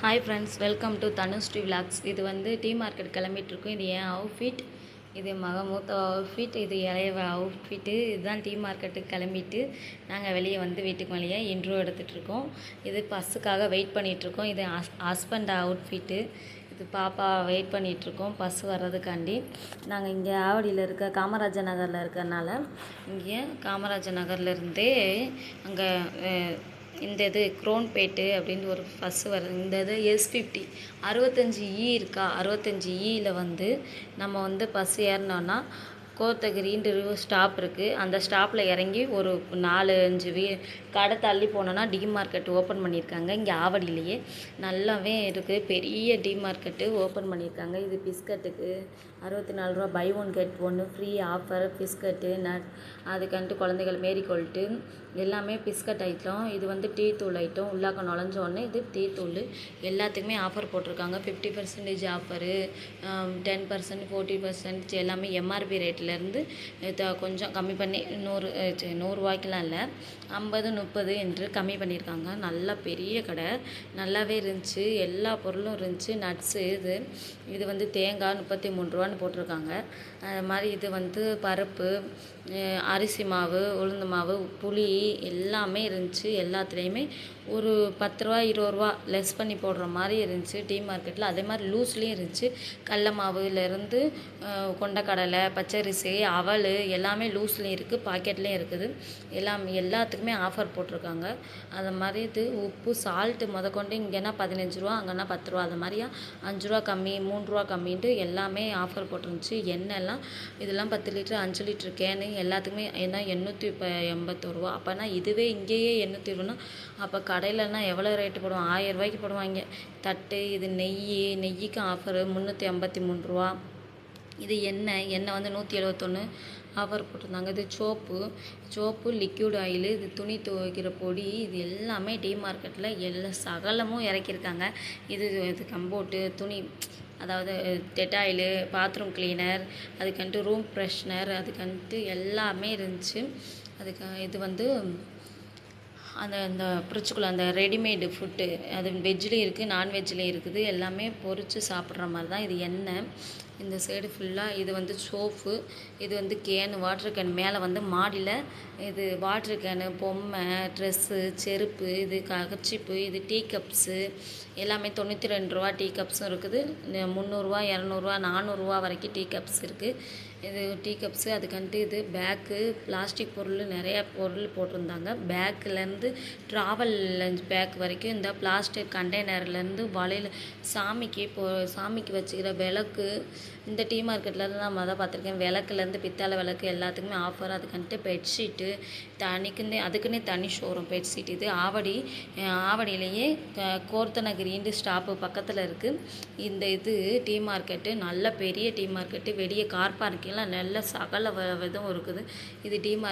Hi friends, welcome to Dhanushree vlogs. இது வந்து tea market கிளம்பிட்டுருக்கோம். இது என் அவுட்ஃபிட், இது மூத்த அவுட்ஃபிட், இது இளைய அவுட்ஃபிட்டு. இதுதான் டீ மார்க்கெட்டுக்கு கிளம்பிட்டு நாங்கள் வெளியே வந்து வீட்டுக்கு வெளியே இன்ட்ரோ எடுத்துகிட்ருக்கோம். இது பஸ்ஸுக்காக வெயிட் பண்ணிகிட்ருக்கோம். இது ஹஸ்பண்ட் அவுட்ஃபிட்டு. இது பாப்பா வெயிட் பண்ணிகிட்ருக்கோம் பஸ் வர்றதுக்காண்டி. நாங்கள் இங்கே ஆவடியில் இருக்க காமராஜர் நகரில் இருக்கிறனால இங்கே காமராஜர் நகர்லேருந்தே அங்கே இந்த இது குரோன்பேட்டு அப்படின்னு ஒரு பஸ்ஸு வருது. இந்த இது S50 65E இருக்கா, 65E வந்து நம்ம வந்து பஸ் ஏறினோன்னா கோத்தகிரின்ற ஸ்டாப் இருக்குது. அந்த ஸ்டாப்பில் இறங்கி ஒரு 4-5 கடை தள்ளி போனோன்னா டி மார்க்கெட் ஓப்பன் பண்ணியிருக்காங்க. இங்கே ஆவடியிலேயே நல்லாவே இருக்குது. பெரிய டி மார்க்கெட்டு ஓப்பன் பண்ணியிருக்காங்க. இது பிஸ்கட்டுக்கு 64 ரூபா, பை ஒன் கெட் ஒன்று ஃப்ரீ ஆஃபர். பிஸ்கட்டு நட், அதுக்கன்ட்டு குழந்தைகள் மேரிகோல்ட்டு எல்லாமே பிஸ்கட் ஐட்டம். இது வந்து டீ தூள் ஐட்டம். உள்ளாக்க நுழைஞ்சோடனே இது டீ தூள் எல்லாத்துக்குமே ஆஃபர் போட்டிருக்காங்க. 50% ஆஃபரு, 10%, 40% எல்லாமே எம்ஆர்பி ரேட்லேருந்து கொஞ்சம் கம்மி பண்ணி 100 ரூபாய்க்கெலாம் இல்லை, 50-30 என்று கம்மி பண்ணியிருக்காங்க. நல்லா பெரிய கடை, நல்லாவே இருந்துச்சு. எல்லா பொருளும் இருந்துச்சு. நட்ஸு இது வந்து தேங்காய் 33 ரூபான்னு போட்டிருக்காங்க. அது மாதிரி இது வந்து பருப்பு, அரிசி மாவு, உளுந்து மாவு, புளி எல்லாமே இருந்துச்சு. எல்லாத்துலேயுமே ஒரு 10 ரூபா 20 ரூபா லெஸ் பண்ணி போடுற மாதிரி இருந்துச்சு டீ மார்க்கெட்டில். அதே மாதிரி லூஸ்லேயும் இருந்துச்சு. கடல மாவுலேருந்து கொண்டக்கடலை, பச்சரிசி, அவல் எல்லாமே லூஸ்லேயும் இருக்குது, பாக்கெட்லேயும் இருக்குது. எல்லாத்துக்குமே ஆஃபர் போட்டிருக்காங்க. அது மாதிரி இது உப்பு, சால்ட்டு முதற்கொண்டு இங்கேனா 15 ரூபா, அங்கேனா 10 ரூபா. அது மாதிரியா 5 ரூபா கம்மி, 3 ரூபா கம்மின்ட்டு எல்லாமே ஆஃபர் போட்டிருந்துச்சு. எண்ணெய்லாம் இதெல்லாம் 10 லிட்டரு 5 லிட்டரு கேனு எல்லாத்துக்குமே ஏன்னா 881 ரூபா. அப்போனா இதுவே இங்கேயே 820 அப்போ கடையிலனா எவ்வளோ ரேட்டு போடுவோம்? 1000 ரூபாய்க்கு போடுவாங்க தட்டு. இது நெய்க்கு ஆஃபரு 353 ரூபா. இது எண்ணெய் வந்து 171 ஆஃபர் போட்டிருந்தாங்க. இது சோப்பு, லிக்யூட் ஆயிலு, இது துணி துவைக்கிற பொடி, இது எல்லாமே டி மார்க்கெட்டில் எல்லா சகலமும் இறக்கியிருக்காங்க. இது கம்போட்டு, துணி, அதாவது டெட்டாயிலு, பாத்ரூம் கிளீனர், அதுக்கன்ட்டு ரூம் ஃப்ரெஷ்னர், அதுக்கன்ட்டு எல்லாமே இருந்துச்சு. இது வந்து அந்த ஃப்ரிட்ஜுக்குள்ளே அந்த ரெடிமேடு ஃபுட்டு, அது வெஜ்லேயும் இருக்குது, நான்வெஜ்லேயும் இருக்குது. எல்லாமே பொரித்து சாப்பிட்ற மாதிரி தான். இது எண்ணெய். இந்த சைடு ஃபுல்லாக இது வந்து சோப்பு, இது வந்து கேனு, வாட்ரு கேன். மேலே வந்து மாடியில் இது வாட்ரு கேனு, பொம்மை, ட்ரெஸ்ஸு, செருப்பு, இது கர்ச்சீப்பு, இது டீ கப்ஸு எல்லாமே 92 ரூபா டீ கப்ஸும் இருக்குது. 300 ரூபா, 200 ரூபா, 400 ரூபா வரைக்கும் டீ கப்ஸ் இருக்குது. இது டீ கப்ஸு. அதுக்கன்ட்டு இது பேக்கு, பிளாஸ்டிக் பொருள் நிறையா பொருள் போட்டிருந்தாங்க. பேக்குலேருந்து ட்ராவல் லஞ்ச் பேக் வரைக்கும் இந்த பிளாஸ்டிக் கண்டெய்னர்லேருந்து வளையல், சாமிக்கு வச்சுக்கிற விளக்கு, இந்த டீ மார்க்கெட்டில் தான் நான் பார்த்துருக்கேன். விளக்குலேருந்து பித்தளை விளக்கு எல்லாத்துக்குமே ஆஃபர். அதுக்கன்ட்டு பெட்ஷீட்டு அதுக்குன்னே தனி ஷோரூம் பெட்ஷீட். இது ஆவடியிலேயே கோர்த்தனகிரின்ற ஸ்டாப்பு பக்கத்தில் இருக்குது. இது டீ மார்க்கெட்டு நல்ல பெரிய டீ மார்க்கெட்டு. வெளியே கார் பார்க்கிங்லாம் நல்ல சகல இதுவும் இருக்குது. இது டீ மார்க்கெட்.